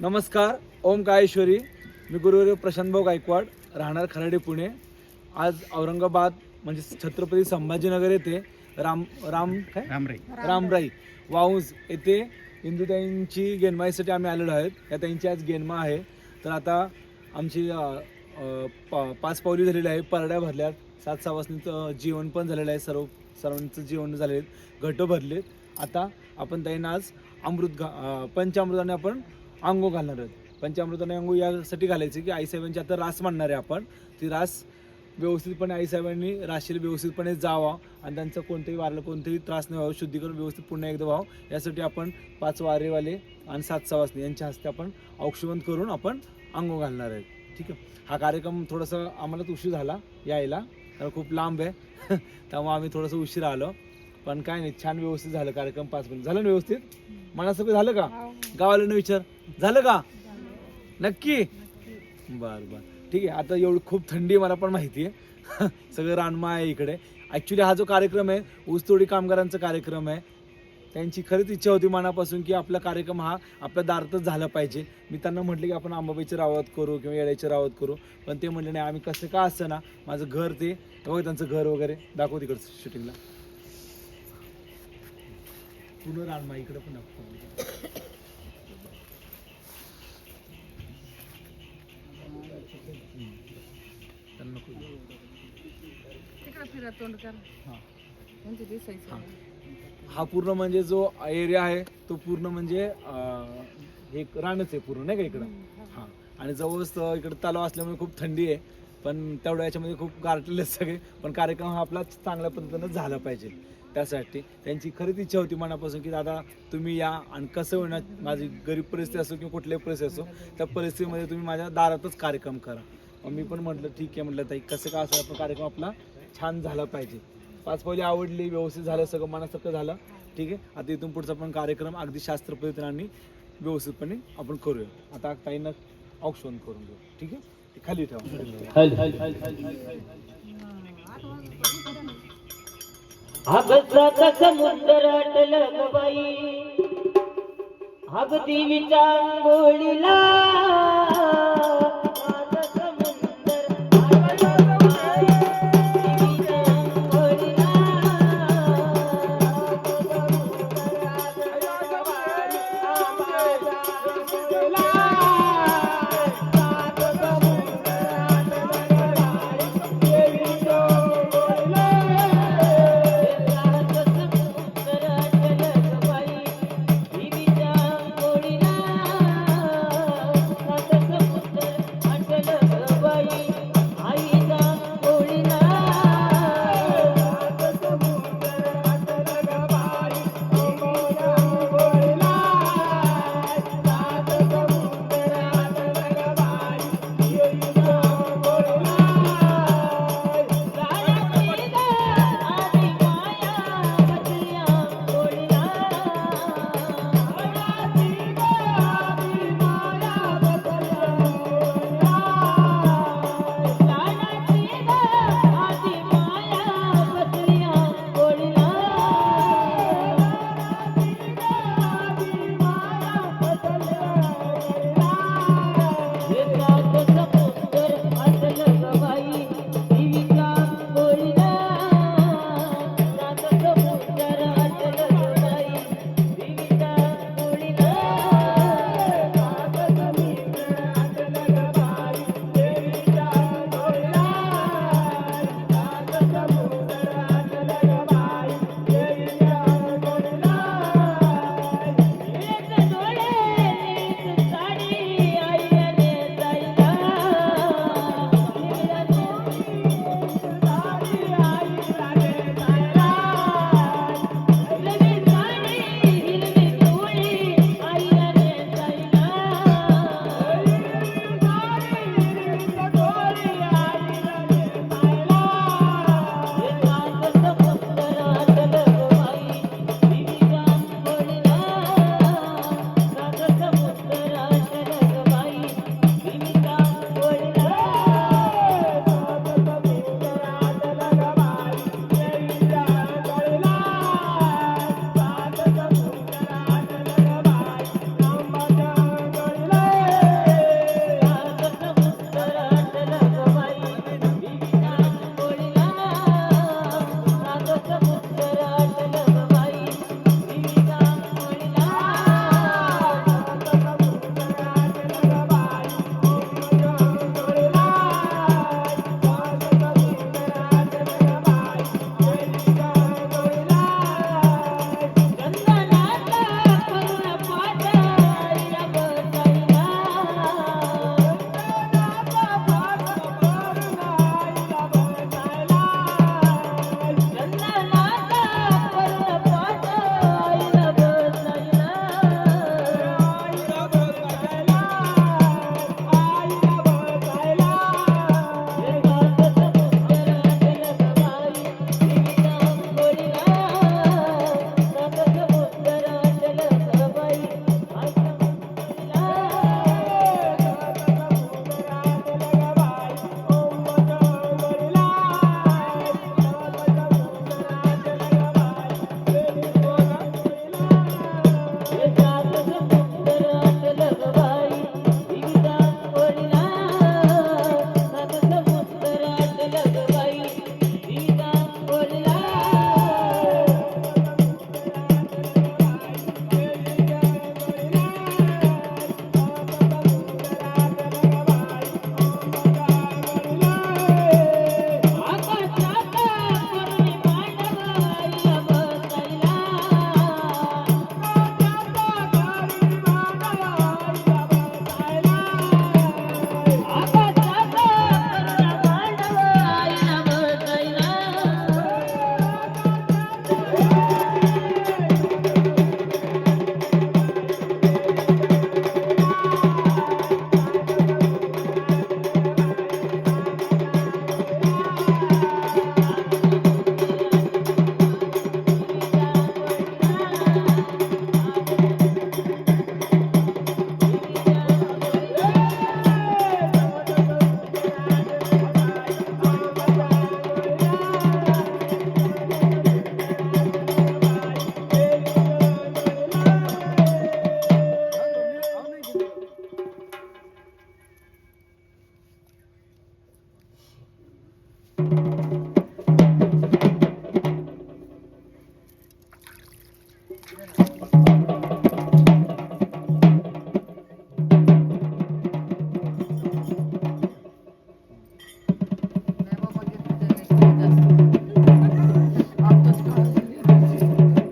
नमस्कार. ओम काळेश्वरी. मी गुरुवर्य प्रशांत भाऊ गायकवाड, राहणार खराडे पुणे. आज औरंगाबाद म्हणजे छत्रपती संभाजीनगर येथे रामराई वाऊज येथे इंदुताईंची गेनमाईसाठी आम्ही आलेलो आहेत. या ताईंची आज गेनमा आहे. तर आता आमची 5 पावली झालेली आहे, परड्या भरल्यात, 7 सवासनीचं जेवण पण झालेलं आहे, सर्वांचं जेवण झाले, घट भरलेत. आता आपण ताईंना आज पंचामृताने आपण अंघोळ घालणार आहोत. पंचामृताने अंघोळ यासाठी घालायचे की आईसाहेबांची आता रास मांडणार आहे आपण. ती रास व्यवस्थितपणे आईसाहेबांनी राशीला व्यवस्थितपणे जावा आणि त्यांचं कोणत्याही वारलं कोणतेही त्रास नाही व्हावं, शुद्धीकरण व्यवस्थित पुन्हा एकदा व्हावं, यासाठी आपण 5 वारेवाले आणि 7 सवासनी यांच्या हस्ते आपण औक्षवंत करून आपण अंघोळ घालणार आहे. ठीक आहे. हा कार्यक्रम थोडासा आम्हाला उशीर झाला यायला, कारण खूप लांब आहे त्यामुळे आम्ही थोडंसं उशीर आलो. पण काय नाही, छान व्यवस्थित झालं कार्यक्रम. 5 मिनिट झालं ना व्यवस्थित? मनासारखं झालं का? गावाला विचार झालं का? नक्की? बरं ठीक आहे. आता एवढी खूप थंडी आहे, मला पण माहिती आहे सगळं रानमा आहे इकडे. ॲक्च्युली हा जो कार्यक्रम आहे ऊसतोडी कामगारांचा कार्यक्रम आहे. त्यांची खरीच इच्छा होती मनापासून की आपला कार्यक्रम हा आपल्या दारातच झाला पाहिजे. मी त्यांना म्हटलं की आपण अंबाबाईची रावत करू किंवा येड्याची रावत करू, पण ते म्हटले नाही, आम्ही कसं का असं ना, माझं घर ते बघा, त्यांचं घर वगैरे दाखव तिकडचं शूटिंगला. पूर्ण रानमा इकडे पण हा पूर्ण म्हणजे जो एरिया आहे तो पूर्ण म्हणजे हे रानच आहे पूर्ण, नाही का इकडं. हां, आणि जवळच इकडं तलाव असल्यामुळे खूप थंडी आहे, पण तेवढ्या याच्यामध्ये खूप गारठलेले सगळे. पण कार्यक्रम हा आपला चांगल्या पद्धतीनं झाला पाहिजे, त्यासाठी त्यांची खरीच इच्छा होती मनापासून की दादा तुम्ही या आणि कसं होणार, माझी गरीब परिस्थिती असो किंवा कुठल्याही परिस्थिती असो, त्या परिस्थितीमध्ये तुम्ही माझ्या दारातच कार्यक्रम करा. मग मी पण म्हटलं ठीक आहे, म्हटलं ताई कसं का असं आपण कार्यक्रम आपला छान झाला पाहिजे. 5 पावली आवडली, व्यवस्थित झालं, सगळं मनासारखं झालं. ठीक आहे. आता इथून पुढचा पण कार्यक्रम अगदी शास्त्र पद्धतीने आणि व्यवस्थितपणे आपण करूया. आता ताईंना औक्षवंत करून घेऊ. ठीक आहे. ते खाली ठेवा. अगसाचा समुद्र अटल बाई, अग देवीच्या अंघोळीला.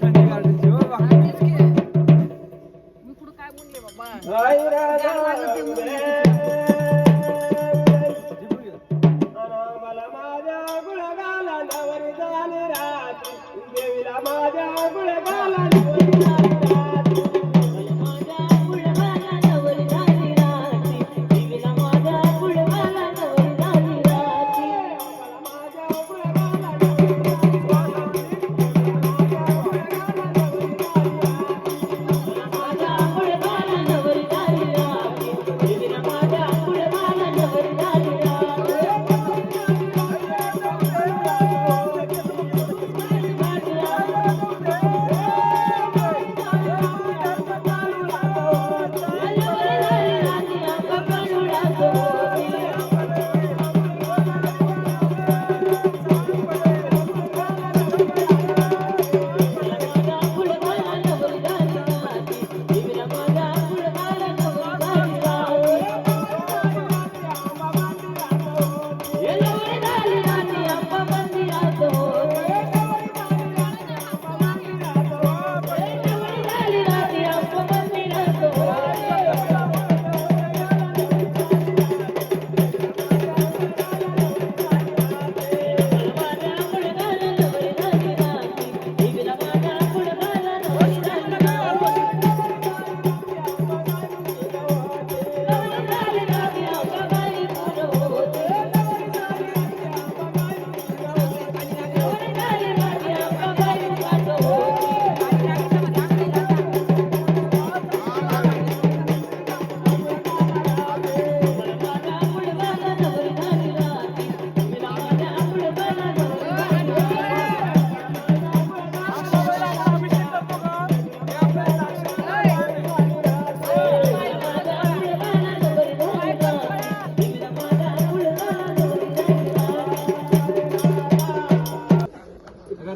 थंडी गाडीची हो बा.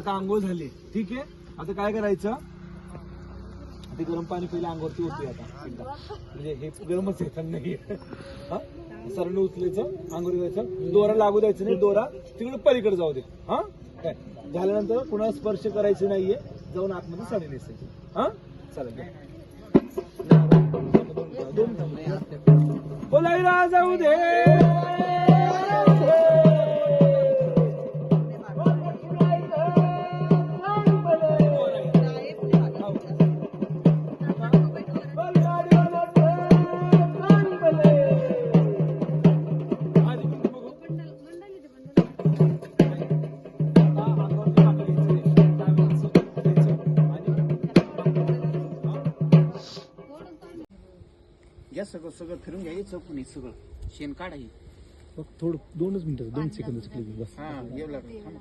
आता आंघोळ झाली, ठीक आहे. आता काय करायचं, ते गरम पाणी पहिलं अंगावरती होते आता एकदा, म्हणजे हे गरमच आहे, थंड नाही. हा सरळ उचलायचं, अंगावर जायचं, दोरा लागू द्यायचं नाही, दोरा तिकडे पलीकडे जाऊ दे. हा काय झाल्यानंतर पुन्हा स्पर्श करायचं नाहीये, जाऊन आतमध्ये साडी नेसायची. हा चालेल. बोलायला जाऊ दे. या सगळं सगळं फिरून घ्या, चौकून सगळं शेण काढाय. थोडं 2 मिनिटं 2 सेकंद क्लिप बस. हा येऊ लागलं.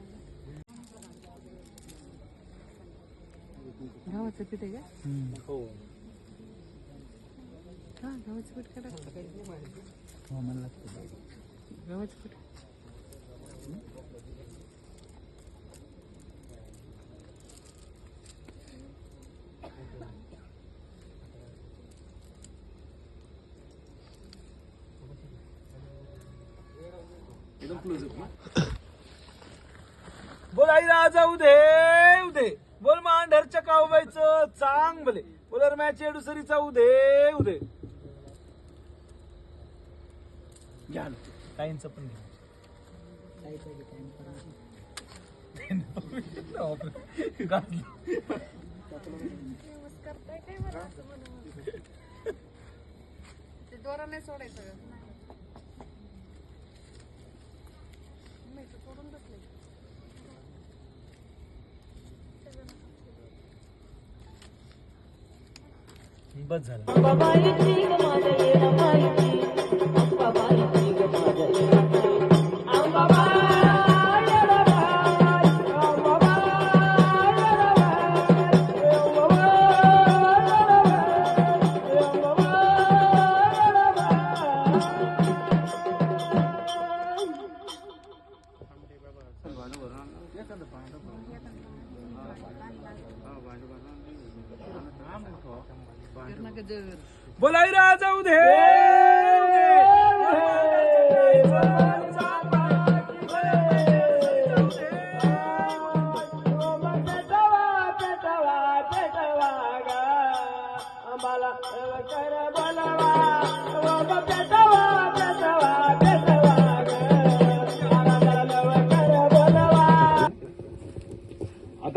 गव्हाचं पीठ आहे का? हो हा गव्हाचं पीठ करा. गव्हाचं पीठ बोल आई राजा उदे उदे, बोल मांढरच्या कावबाईचं चांगले, बोल रम्याच्या एडुसरीचा उदे उदे. घ्या ना, ताईंचं पण घ्या. ते दोरा नाही सोडायचं का? सोडून बसले. बस झालं.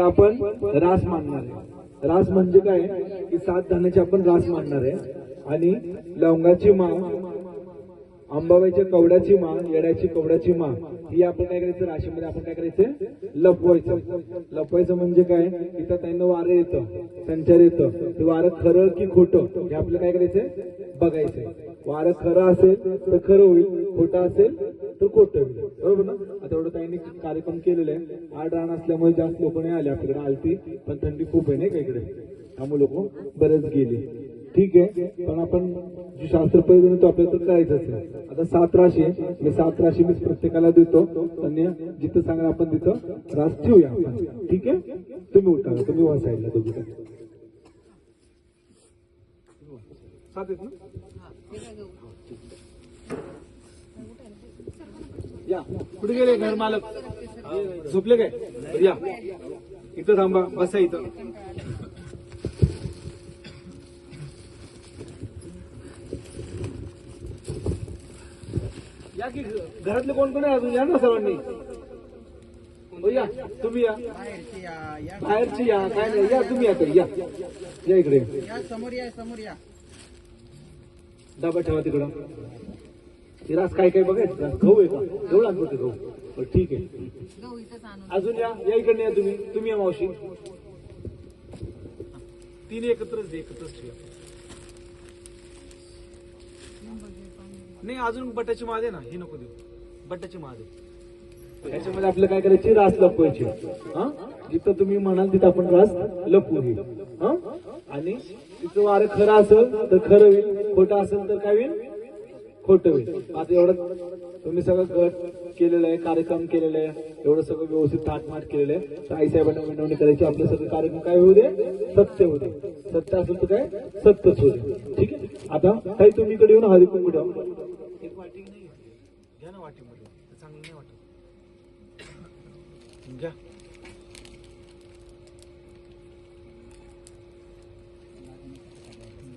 आता आपण रास मांडणार आहे. रास म्हणजे काय की 7 धान्याची आपण रास मांडणार आहे. आणि लवंगाची माळ, अंबाबाईच्या कवड्याची माळ, येड्याची कवड्याची माळ ही आपण काय करायचं राशीमध्ये आपण काय करायचं लपवायचं. लपवायचं म्हणजे काय इथं त्यांना वारं येतं, संचार येतं, ते वारं खरं की खोटं हे आपलं काय करायचंय बघायचंय. वारं खरं असेल तर खरं होईल, खोटं असेल तर खोटं होईल. बरोबर ना. आता एवढं काही कार्यक्रम केलेला आहे. आड रान असल्यामुळे जास्त लोक नाही आले आपल्याकडे. आलती पण थंडी खूप आहे नाही का इकडे, त्यामुळे लोक बरेच गेले. ठीक आहे, पण आपण जी शास्त्र पद्धतीने तो आपल्याला तर करायचं असेल. आता 7 राशी आहे, मी 7 राशी मी प्रत्येकाला देतो. त्यांनी जिथं सांगा आपण तिथं रास ठेवूया आपण. ठीक आहे, तुम्ही उठा, तुम्ही वा साईडला दोघी 7 आहेत ना. या कुठे गेले घर मालक, झोपले काय? या इथं थांबा, बसा इथं. या की घरातले कोण कोण आहे अजून, या ना सर्वांनी. या तुम्ही, या बाहेरची या, काय नाही, या तुम्ही या तरी, या इकडे, समोर या, समोर या. डबा ठेवा तिकडं. हे रास काय काय बघायचं. गहू आहे का? गहू लागतो ते गहू. बरं ठीक आहे, अजून या इकडे या तुम्ही. तुम्ही या मावशी. 3 एकत्रच ठेवा. नाही अजून बटाची माळ आहे ना, ही नको देऊ. बटाची माळ आहे. याच्यामध्ये आपलं काय करायची रास लपवायची. हा, जिथं तुम्ही म्हणाल तिथं आपण रास लपवू ही. हा, आणि तिचं वारं खरं असेल तर खरं होईल, खोटं असेल तर काय होईल खोटं होईल. आता एवढं तुम्ही सगळं गट केलेलं आहे, कार्यक्रम केलेलं आहे, एवढं सगळं व्यवस्थित थाटमाट केलेलं आहे. तर आईसाहेबांना विनवणी करायची, आपलं सगळं कार्यक्रम काय होऊ दे सत्य होऊ दे. सत्य असेल तर काय सत्यच होऊ दे. ठीक आहे, आता काही तुम्ही इकडे येऊन हळदी कुंकू द्या. एक वाटी नाही घ्या ना, वाटीमध्ये चांगलं नाही वाटत. घ्या.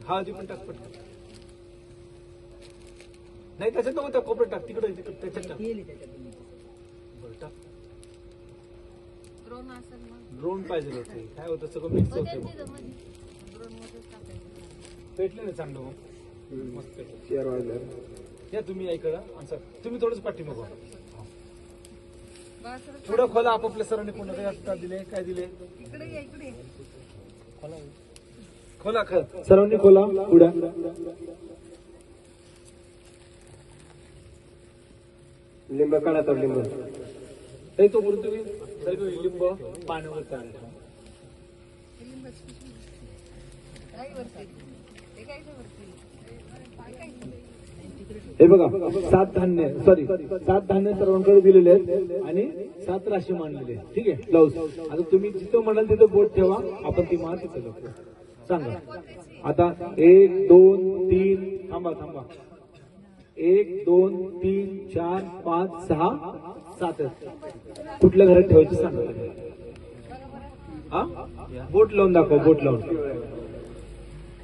हळदी पण टाक पटकन. नाही त्याच्यात नको, त्या कोपऱ्यात टाक, तिकडे त्याच्यात टाक. बरं टाक. ड्रोन पाहिजे होते. काय होतं सगळं मिक्स होतं. पेटले ना चांगलं मस्त पेटलं. या तुम्ही या इकडं. तुम्ही थोडंच पाठीमागं पुढं खोला. आपापल्या सरांनी कोणाला दिले, काय दिले खोला. सर्वांनी खोला पुढ्या. लिंब काढा तर लिंब. तो बोलतो तुम्ही सर लिंब पाण्यावर चालतो. हे बघा 7 धान्य सर्वांकडे दिलेले आहेत आणि 7 राशी मांडलेले आहेत. ठीक आहे, ब्लाऊज. आता तुम्ही जिथं म्हणाल तिथं बोट ठेवा, आपण ती माळ तिथं सांगा. आता 1 2 3 थांबा. 1 2 3 4 5 6 7. कुठल्या घरात ठेवायचं सांगा. हा, बोट लावून दाखव. बोट लावून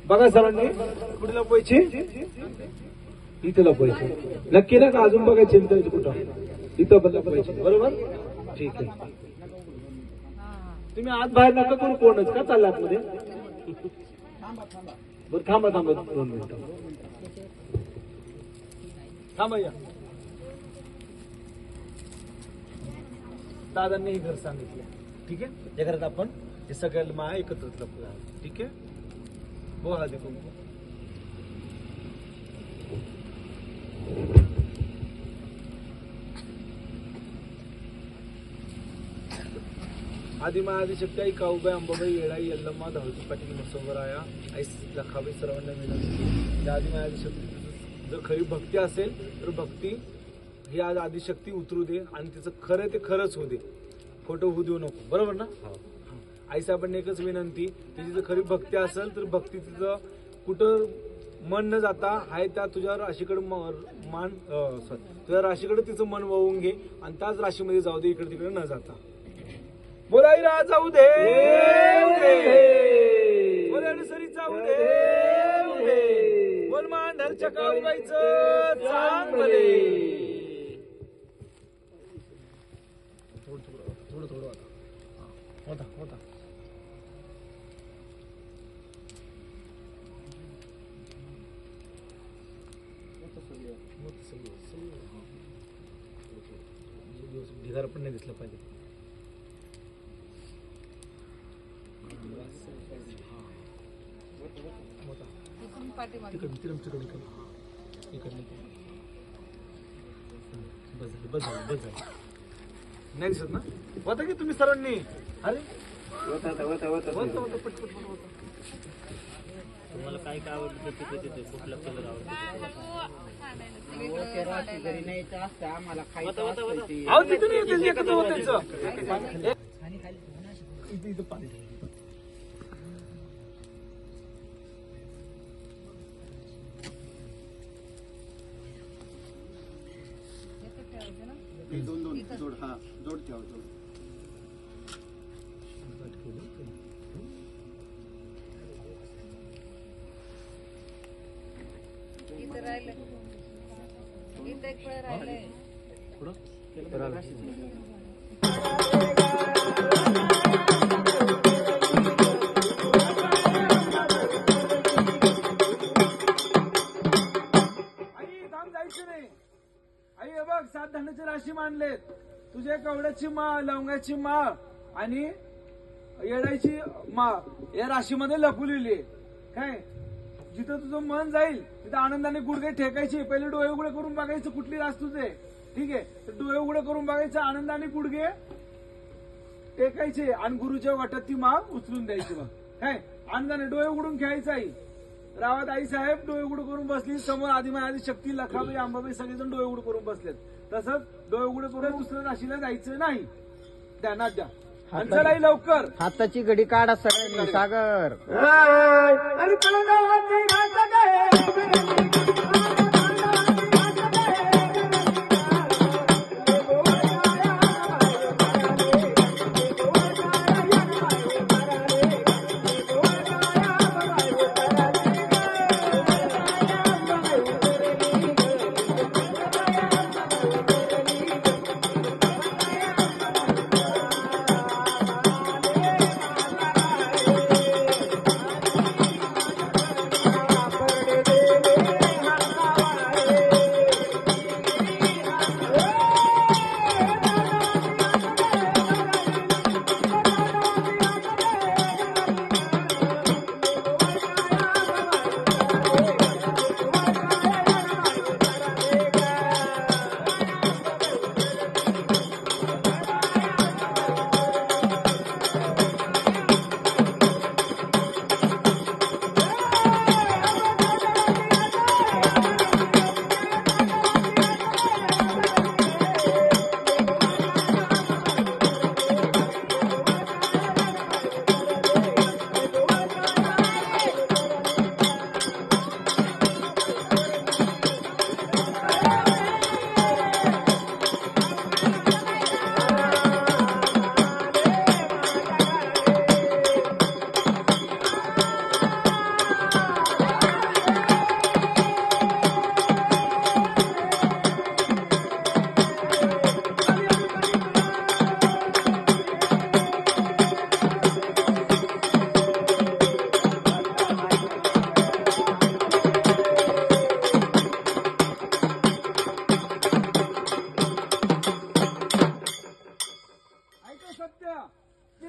बघा सर्वांनी. कुठे लपवायची? इथं लपवायची. नक्की ना का अजून बघायची कुठं? इथं पण लपवायची. बरोबर, ठीक आहे. तुम्ही आत बाहेर नका करू. कोणच का चालला आतमध्ये? बरं थांबा 2 मिनिटं थांबा. या दादांनी हे घर सांगितलं. ठीक आहे, या घरात आपण हे सगळ्या माया एकत्र लपवूया. ठीक आहे, बोला दे कुंकू. आदिमा आदिशक्ती आई काऊबाई अंबाबाई येळाई यल्लम्मा धावती पाटील मसोबराया आई लखाबाई सर्वांना विनंती. त्या आदिमा आदिशक्ती जर खरी भक्ती असेल तर भक्ती ही आज आदिशक्ती उतरू दे आणि तिचं खरं ते खरंच होऊ दे, खोटं होऊ देऊ नको. बरोबर ना. आईसाहेबांनी एकच विनंती, तिची जर खरी भक्ती असेल तर भक्ती तिचं कुठं मन न जाता आहे त्या तुझ्या राशीकडे तुझ्या राशीकडे तिचं मन वळवून घे आणि त्याच राशीमध्ये जाऊ दे, इकडे तिकडे न जाता. बोलाई राज जाऊ दे, बोलाडी सरी जाऊ दे, बोल मांढरच्या काळूबाईचं चांगले. थोडं होता होता ढिगारा पण नाही दिसलं पाहिजे. तिथून पाठीमागे. बस झालं. नाही दिसत ना? होता की तुम्ही सर्वांनी? अरे तुम्हाला काय काय आवडतं ते कुठला कलर आवडतो? घरी न्यायचं असतं आम्हाला खायचं असतं ते. अहो तिथून येते एकत्र होत त्यांचं. इथं पाणी दोन जोड हा जोड ठेवा जोड. इथं राहिलं. इथं एक फळ राहिलंय. जायचं नाही. आई हे बघ 7 धान्याची राशी मांडलेत. तुझ्या कवड्याची माळ, लवंगाची माळ आणि येडाची माळ या राशीमध्ये लपवलेली आहे. काय जिथं तुझं मन जाईल तिथं आनंदाने गुडघे ठेकायचे. पहिले डोळे उघडे करून बघायचं कुठली रास तुझे. ठीक आहे, तर डोळे उघडे करून बघायचं, आनंदाने गुडघे टेकायचे आणि गुरुच्या वाट्यात ती माळ उचलून द्यायची. बघ काय आनंदाने डोळे उघडून खेळायचं. आई रावात आई साहेब डोळे उघडे करून बसली. समोर आदिमाय आदी शक्ती लखाबाई अंबाबाई सगळेजण डोळे उघडे करून बसलेत. तसंच डोळे उघडे करून दुसऱ्या राशीला जायचं नाही. ध्यानात द्या. आणि चला लवकर हाताची घडी काढा सगळ्यांनी. सागर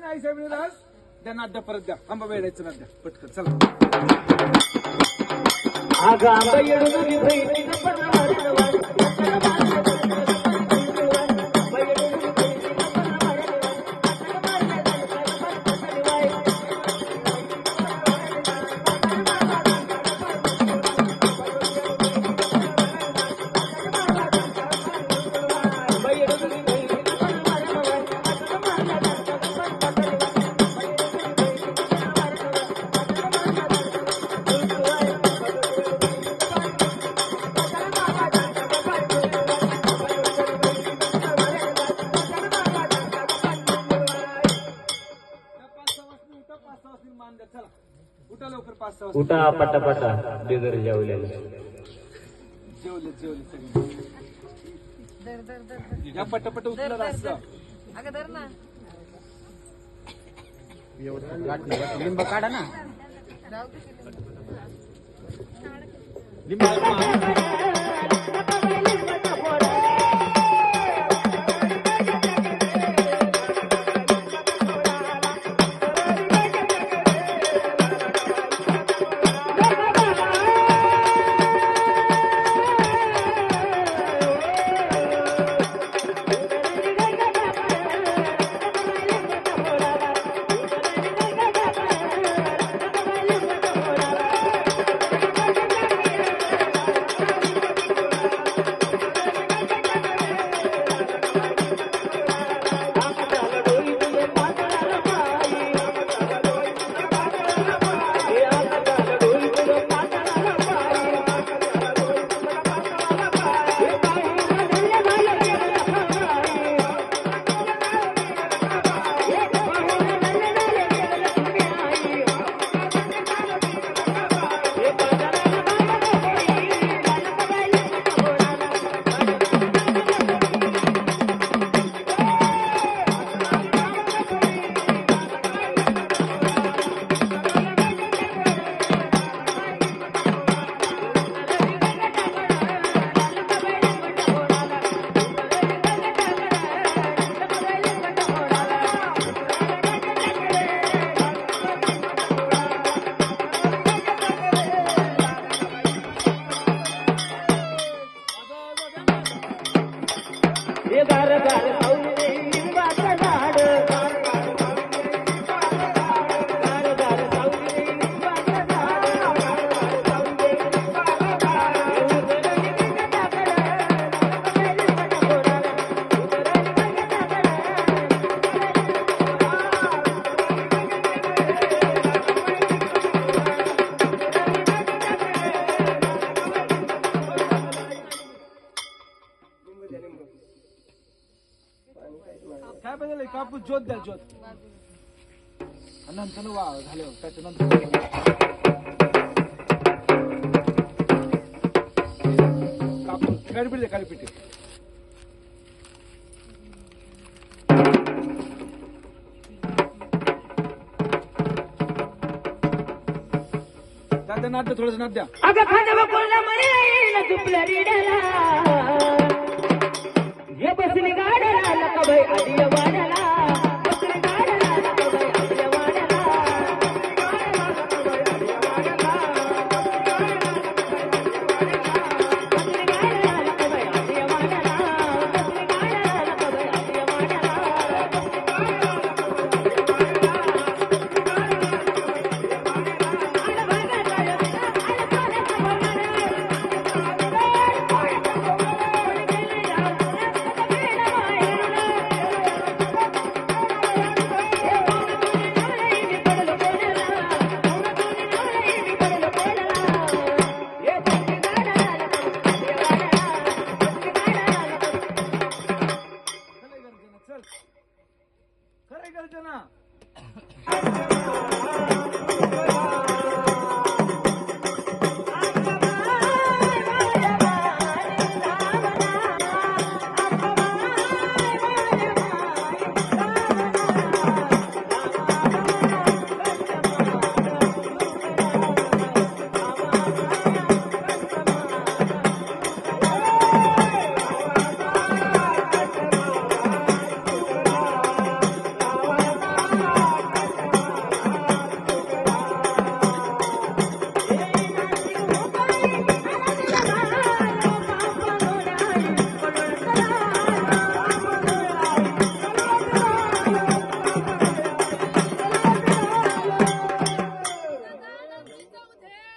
आई साहेब रास द्या. नाद्या परत द्या. अंबाबाई द्यायचं नाद्या पटकन. चला उठा लवकर 5-6 वाजता. उठा पटापटा बिगर जेवलेलं. जेवले सगळे. धर. या पटापट धर, उठलं धर, रास्ता. धर. अगं धर ना. लिंब काढा ना. राहू दे. काय पाहिजे कापूस ज्योत द्या ज्योत आणि नंतर वा झालं त्याच्यानंतर कापूस काळीपीठ द्या काळीपीठ द्या नाद द्या थोडंसं नाद द्या. अगं खांदा कोणला मरेल झुपल्या रिड्याला हे बसली गाड्याला नका बाई आधी वाड्याला बसली गाड्याला नका बाई आधी वाड्याला खरं गर्जना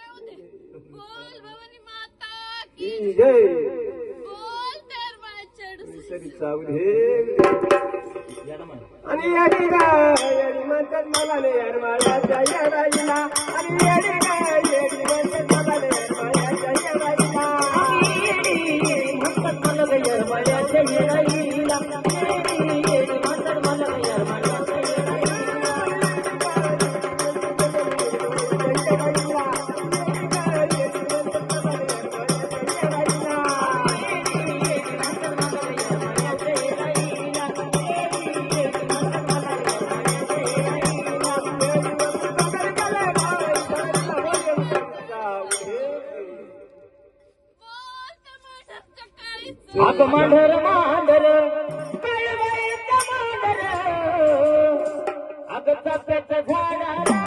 बोल भवानी माता की बोल आणि याडी गाडी म्हणतात मला नाही यार माझ्या येडाईला आणि याडी गाडी म्हणतात मला नाही यार माझ्या येडाईला म्हणतात मला नाही यार माझ्या येडाईला म्हणतात मला नाही यार माझ्या अग मांढर मांढर काळबाईचं मांढर अग चाफ्याच्या झाडाला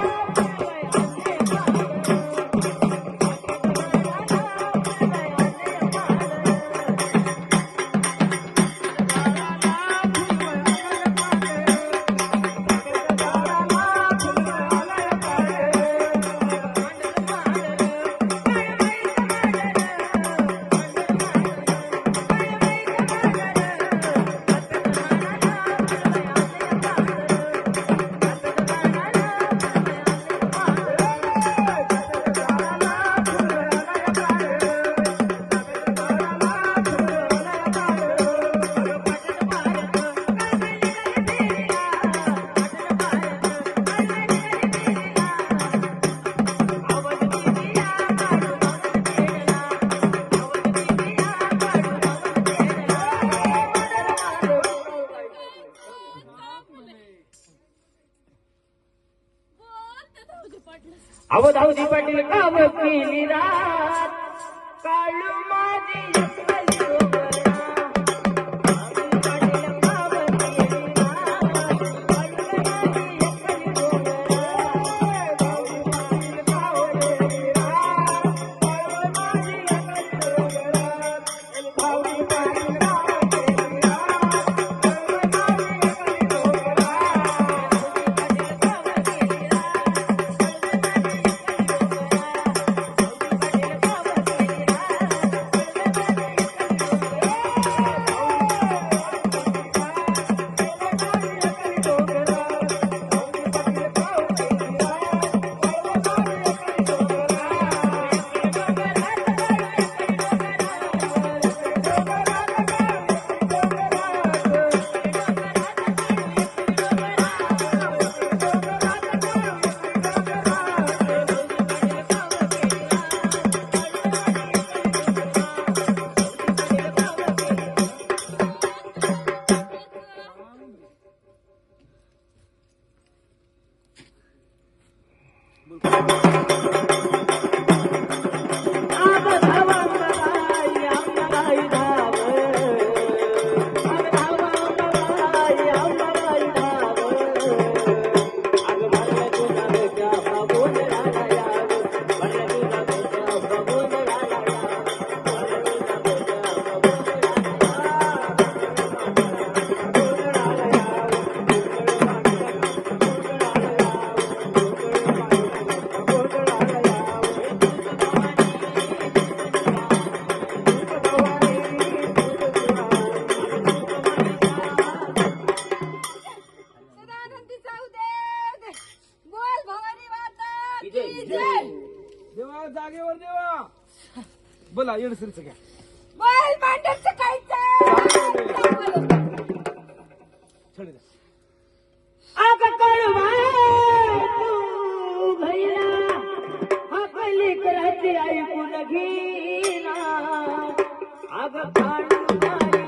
अवधावधी पाटील काम केली रात काळू माझी एकली डोंगरा. अवधावधी पाटील काम केली रात, काळू माझी एकली डोंगरा. अवधावधी पाटील काम केली रात, काळू माझी एकली डोंगरा. अवधावधी पाटील काम केली रात, काळू माझी एकली डोंगरा. देवा जागेवर देवा बोला येडसरीचं घ्या. बोल मांडरचं छडी द्या. अग कळवा तू भैया आपली कराची ऐकून घेना. अग काढू नाही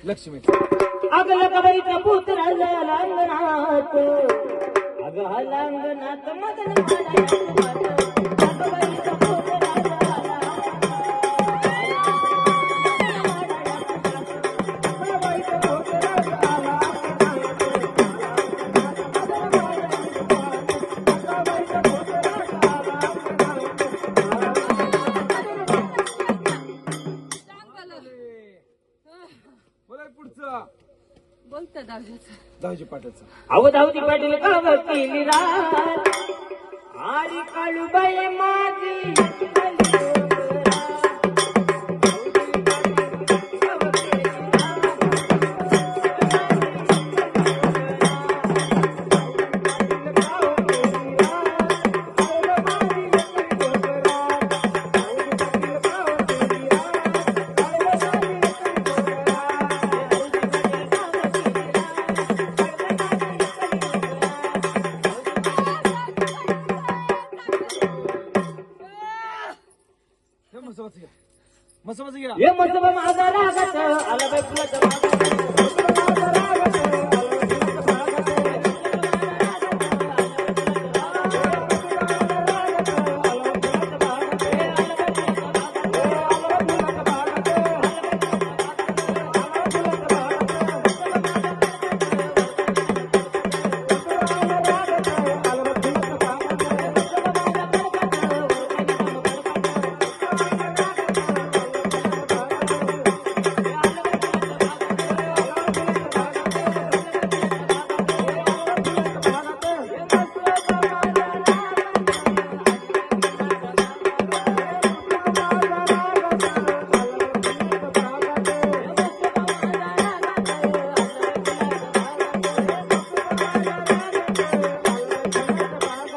लक्ष्मी अगल कबईचा पुत्र झाला अंगणात. अग हलांगणात मदन कबईचा पुत्र बोला पुढचं बोलतं दहावीचं. दहाजी पाटाचं. अवधावती पाटील काम केली रात आणि काळूबाई माझी घ्या. हे मजब माझा रागत आला बाई फुलाचा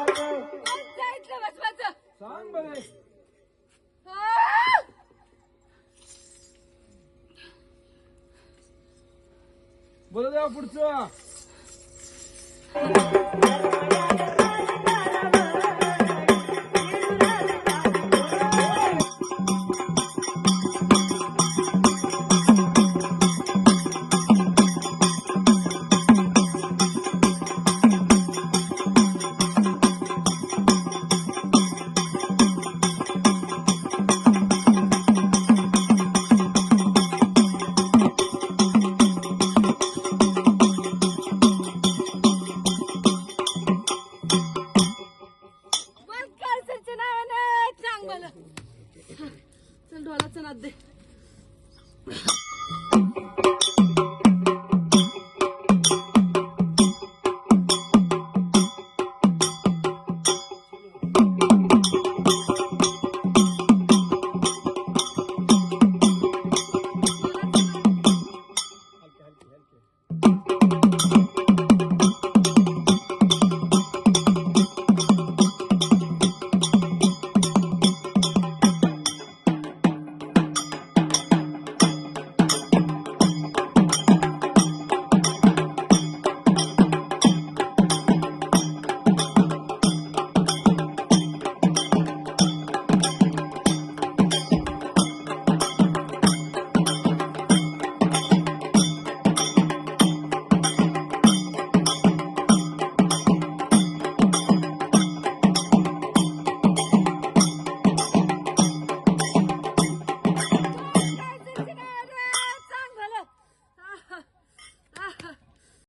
जायचं बसवायचं. सांग बरे. आ! बोला पुढचं.